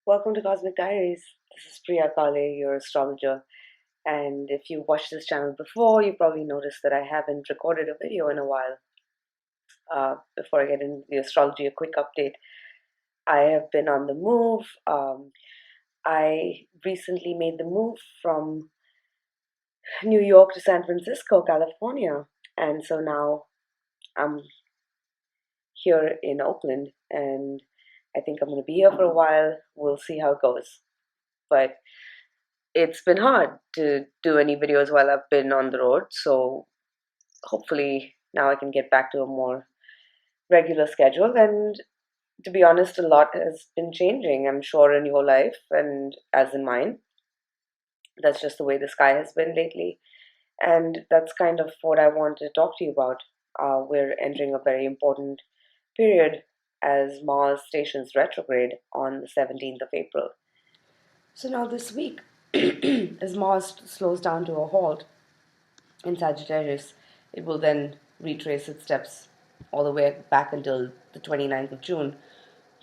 Welcome to Cosmic Diaries. This is Priya Kale, your astrologer. And if you watched this channel before, you probably noticed that I haven't recorded a video in a while. Before I get into the astrology, a quick update. I have been on the move. I recently made the move from New York to San Francisco, California. And so now I'm here in Oakland, and I think I'm going to be here for a while. We'll see how it goes. But it's been hard to do any videos while I've been on the road. So hopefully now I can get back to a more regular schedule. And to be honest, a lot has been changing, I'm sure, in your life and as in mine. That's just the way the sky has been lately. And that's kind of what I want to talk to you about. We're entering a very important period as Mars stations retrograde on the 17th of April. So now this week, as Mars slows down to a halt in Sagittarius, it will then retrace its steps all the way back until the 29th of June.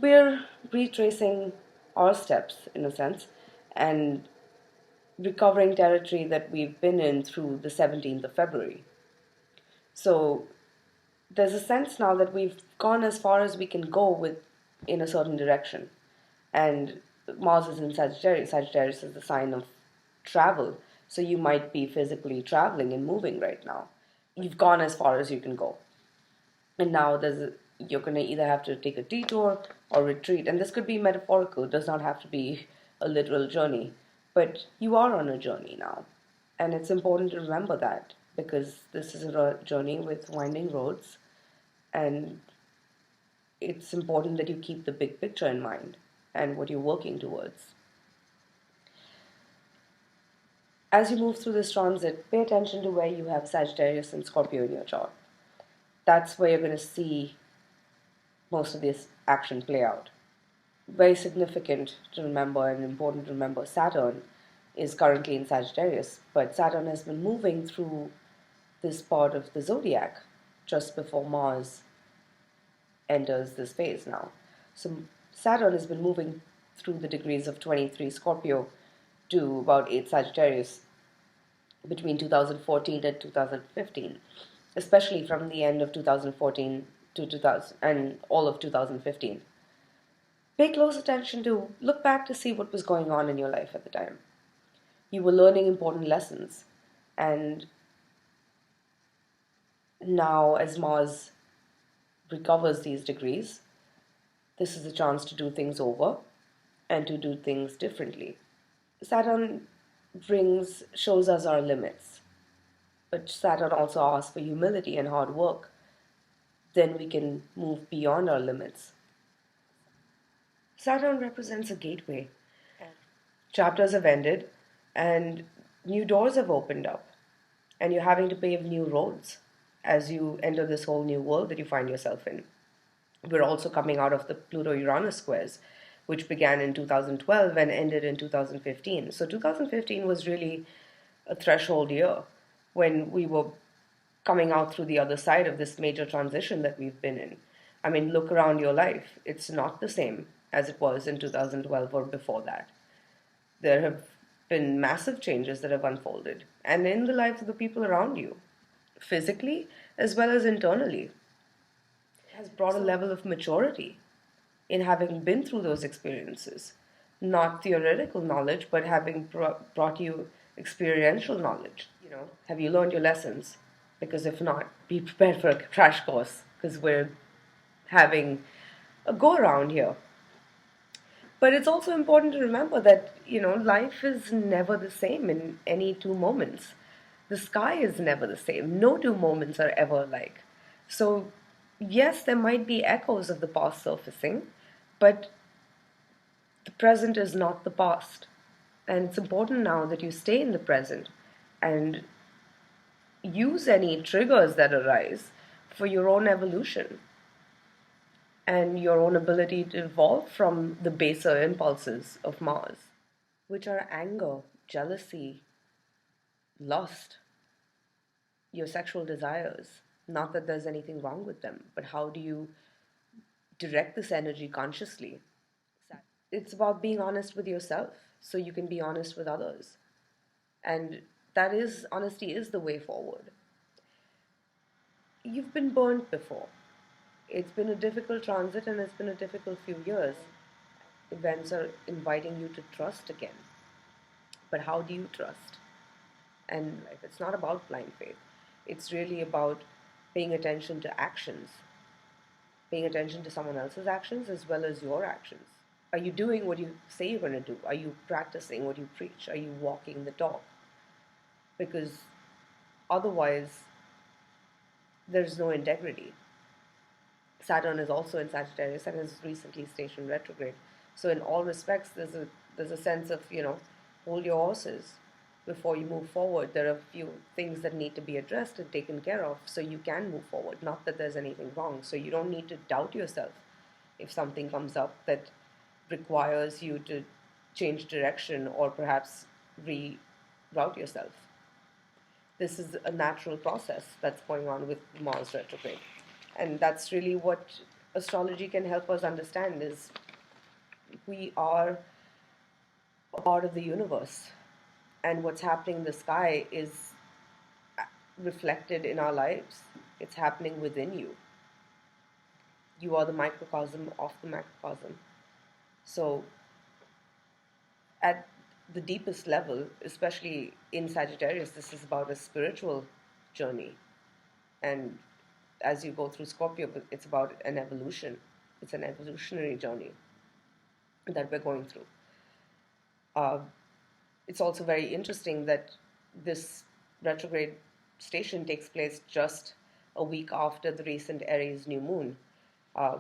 We're retracing our steps, in a sense, and recovering territory that we've been in through the 17th of February. So there's a sense now that we've gone as far as we can go in a certain direction. And Mars is in Sagittarius. Sagittarius is the sign of travel. So you might be physically traveling and moving right now. You've gone as far as you can go. And now you're going to either have to take a detour or retreat. And this could be metaphorical. It does not have to be a literal journey. But you are on a journey now. And it's important to remember that because this is a journey with winding roads. And it's important that you keep the big picture in mind and what you're working towards. As you move through this transit, pay attention to where you have Sagittarius and Scorpio in your chart. That's where you're going to see most of this action play out. Very significant to remember and important to remember, Saturn is currently in Sagittarius, but Saturn has been moving through this part of the zodiac just before Mars enters this phase now. So Saturn has been moving through the degrees of 23 Scorpio to about 8 Sagittarius between 2014 and 2015, especially from the end of 2014 to 2000 and all of 2015. Pay close attention to look back to see what was going on in your life at the time. You were learning important lessons, and now as Mars recovers these degrees, this is a chance to do things over and to do things differently. Saturn shows us our limits, but Saturn also asks for humility and hard work. Then we can move beyond our limits. Saturn represents a gateway. Chapters have ended and new doors have opened up, and you're having to pave new roads as you enter this whole new world that you find yourself in. We're also coming out of the Pluto-Uranus squares, which began in 2012 and ended in 2015. So 2015 was really a threshold year when we were coming out through the other side of this major transition that we've been in. I mean, look around your life. It's not the same as it was in 2012 or before that. There have been massive changes that have unfolded, and in the lives of the people around you, physically as well as internally. It has brought a level of maturity in having been through those experiences. Not theoretical knowledge, but having brought you experiential knowledge. Have you learned your lessons? Because if not, be prepared for a crash course because we're having a go around here. But it's also important to remember that, life is never the same in any two moments. The sky is never the same. No two moments are ever alike. So, yes, there might be echoes of the past surfacing, but the present is not the past. And it's important now that you stay in the present and use any triggers that arise for your own evolution and your own ability to evolve from the baser impulses of Mars, which are anger, jealousy, lust, your sexual desires. Not that there's anything wrong with them, but how do you direct this energy consciously? it's about being honest with yourself so you can be honest with others. And that is, honesty is the way forward. You've been burnt before. It's been a difficult transit and it's been a difficult few years. Events are inviting you to trust again. But how do you trust? And it's not about blind faith. It's really about paying attention to actions, paying attention to someone else's actions as well as your actions. Are you doing what you say you're going to do? Are you practicing what you preach? Are you walking the talk? Because otherwise, there's no integrity. Saturn is also in Sagittarius and has recently stationed retrograde. So in all respects, there's a sense of, hold your horses before you move forward. There are a few things that need to be addressed and taken care of so you can move forward. Not that there's anything wrong. So you don't need to doubt yourself if something comes up that requires you to change direction or perhaps reroute yourself. This is a natural process that's going on with Mars retrograde. And that's really what astrology can help us understand is we are a part of the universe. And what's happening in the sky is reflected in our lives. It's happening within you. You are the microcosm of the macrocosm. So at the deepest level, especially in Sagittarius, this is about a spiritual journey. And as you go through Scorpio, it's about an evolution. It's an evolutionary journey that we're going through. It's also very interesting that this retrograde station takes place just a week after the recent Aries new moon,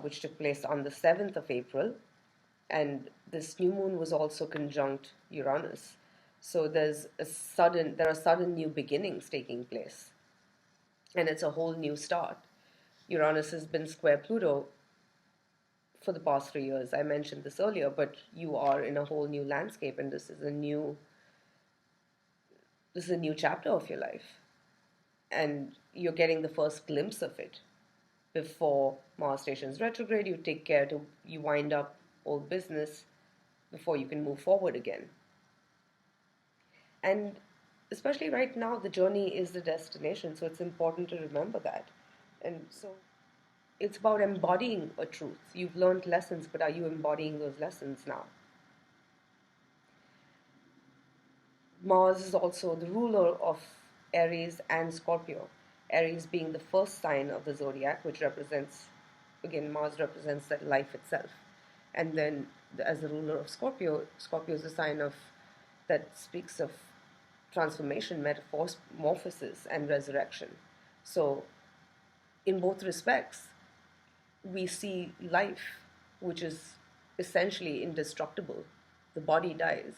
which took place on the 7th of April. And this new moon was also conjunct Uranus. So there are sudden new beginnings taking place. And it's a whole new start. Uranus has been square Pluto for the past 3 years. I mentioned this earlier, but you are in a whole new landscape, and this is a new chapter of your life. And you're getting the first glimpse of it. Before Mars stations retrograde, you wind up old business before you can move forward again. And especially right now, the journey is the destination, so it's important to remember that. And so it's about embodying a truth. You've learned lessons, but are you embodying those lessons now? Mars is also the ruler of Aries and Scorpio. Aries being the first sign of the zodiac, which represents, again, Mars represents that life itself. And then, as the ruler of Scorpio, Scorpio is a sign of that speaks of transformation, metamorphosis, and resurrection. So, in both respects, we see life, which is essentially indestructible. The body dies,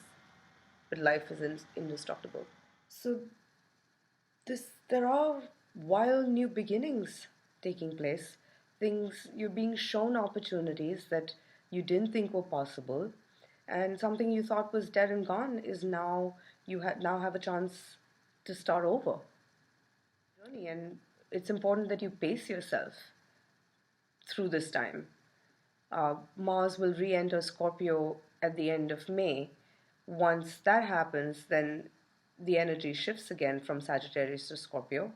but life is indestructible. So, there are wild new beginnings taking place. Things you're being shown opportunities that you didn't think were possible, and something you thought was dead and gone is now now have a chance to start over. And it's important that you pace yourself through this time. Mars will re-enter Scorpio at the end of May. Once that happens, then the energy shifts again from Sagittarius to Scorpio,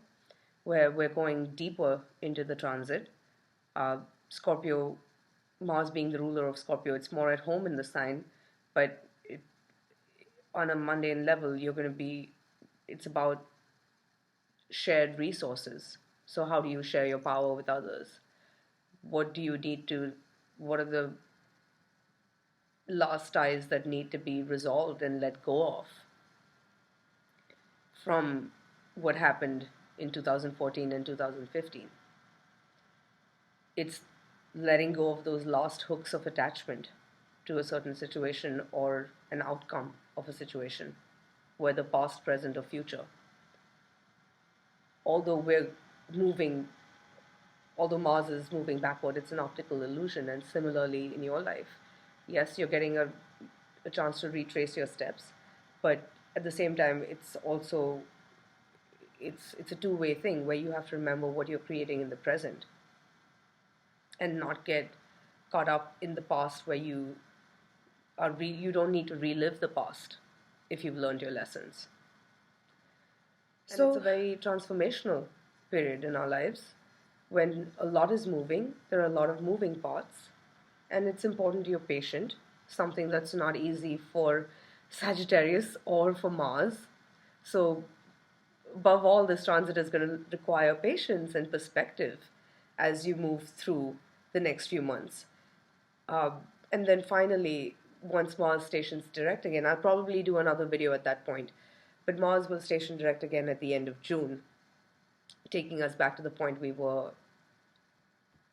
where we're going deeper into the transit. Scorpio, Mars being the ruler of Scorpio, it's more at home in the sign, but on a mundane level, it's about shared resources. So, how do you share your power with others? What are the last ties that need to be resolved and let go of from what happened in 2014 and 2015? It's letting go of those lost hooks of attachment to a certain situation or an outcome of a situation, whether past, present, or future. Although although Mars is moving backward, it's an optical illusion. And similarly in your life, yes, you're getting a chance to retrace your steps, but at the same time, it's a two-way thing where you have to remember what you're creating in the present and not get caught up in the past where you you don't need to relive the past if you've learned your lessons. And so it's a very transformational period in our lives when a lot is moving, there are a lot of moving parts, and it's important you're patient, something that's not easy for Sagittarius or for Mars. So, above all, this transit is going to require patience and perspective as you move through the next few months. Um, and then finally, once Mars stations direct again, I'll probably do another video at that point. But Mars will station direct again at the end of June, taking us back to the point we were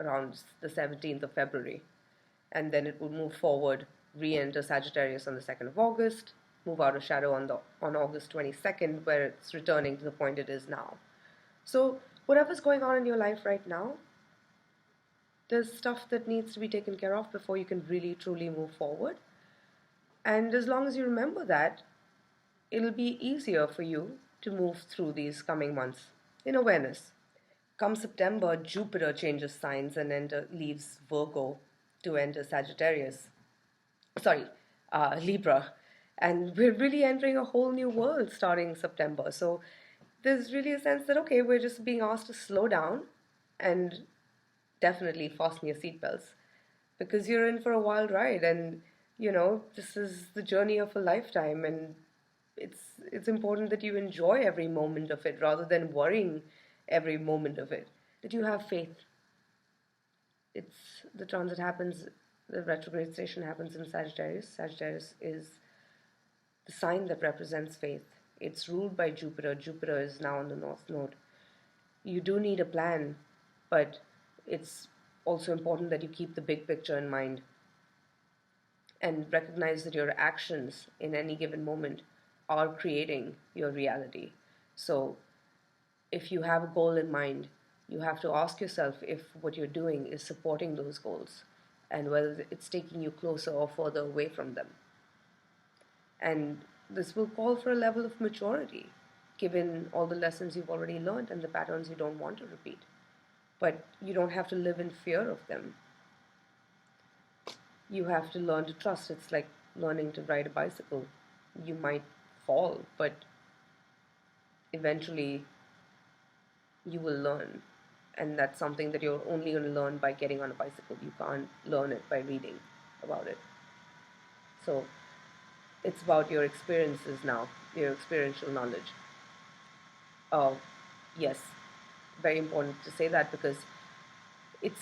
around the 17th of February. And then it will move forward, re-enter Sagittarius on the 2nd of August, move out of shadow on August 22nd, where it's returning to the point it is now. So whatever's going on in your life right now, there's stuff that needs to be taken care of before you can really truly move forward. And as long as you remember that, it'll be easier for you to move through these coming months in awareness. Come September, Jupiter changes signs and leaves Virgo to enter Sagittarius. Sorry, Libra. And we're really entering a whole new world starting September. So there's really a sense that, okay, we're just being asked to slow down and definitely fasten your seatbelts because you're in for a wild ride, and this is the journey of a lifetime, and it's important that you enjoy every moment of it rather than worrying every moment of it. That you have faith. It's the transit happens, the retrograde station happens in Sagittarius. Sagittarius is the sign that represents faith. It's ruled by Jupiter. Jupiter is now on the North Node. You do need a plan, but it's also important that you keep the big picture in mind and recognize that your actions in any given moment are creating your reality. So, if you have a goal in mind, you have to ask yourself if what you're doing is supporting those goals and whether it's taking you closer or further away from them. And this will call for a level of maturity, given all the lessons you've already learned and the patterns you don't want to repeat. But you don't have to live in fear of them. You have to learn to trust. It's like learning to ride a bicycle. You might fall, but eventually you will learn. And that's something that you're only going to learn by getting on a bicycle. You can't learn it by reading about it. So it's about your experiences now, your experiential knowledge. Oh, yes, very important to say that because it's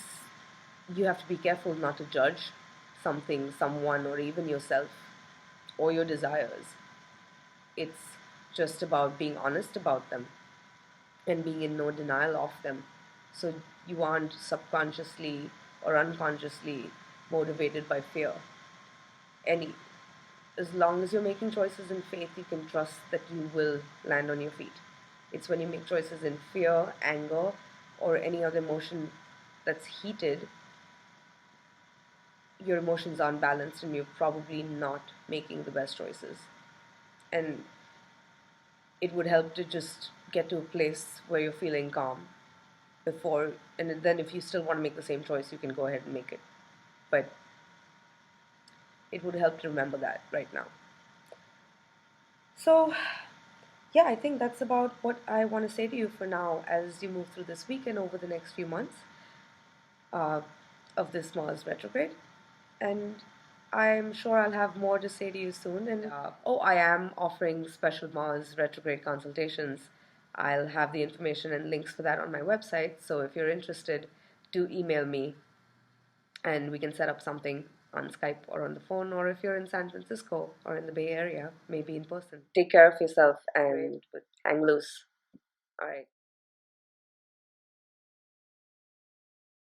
you have to be careful not to judge something, someone, or even yourself or your desires. It's just about being honest about them and being in no denial of them. So you aren't subconsciously or unconsciously motivated by fear. Any As long as you're making choices in faith, you can trust that you will land on your feet. It's when you make choices in fear, anger, or any other emotion that's heated, your emotions aren't balanced and you're probably not making the best choices. And it would help to just get to a place where you're feeling calm before, and then if you still want to make the same choice, you can go ahead and make it. But it would help to remember that right now. So, yeah, I think that's about what I want to say to you for now as you move through this week and over the next few months uh, of this Mars retrograde. And I'm sure I'll have more to say to you soon. And I am offering special Mars retrograde consultations. I'll have the information and links for that on my website. So if you're interested, do email me and we can set up something on Skype or on the phone, or if you're in San Francisco or in the Bay Area, maybe in person. Take care of yourself and hang loose. All right.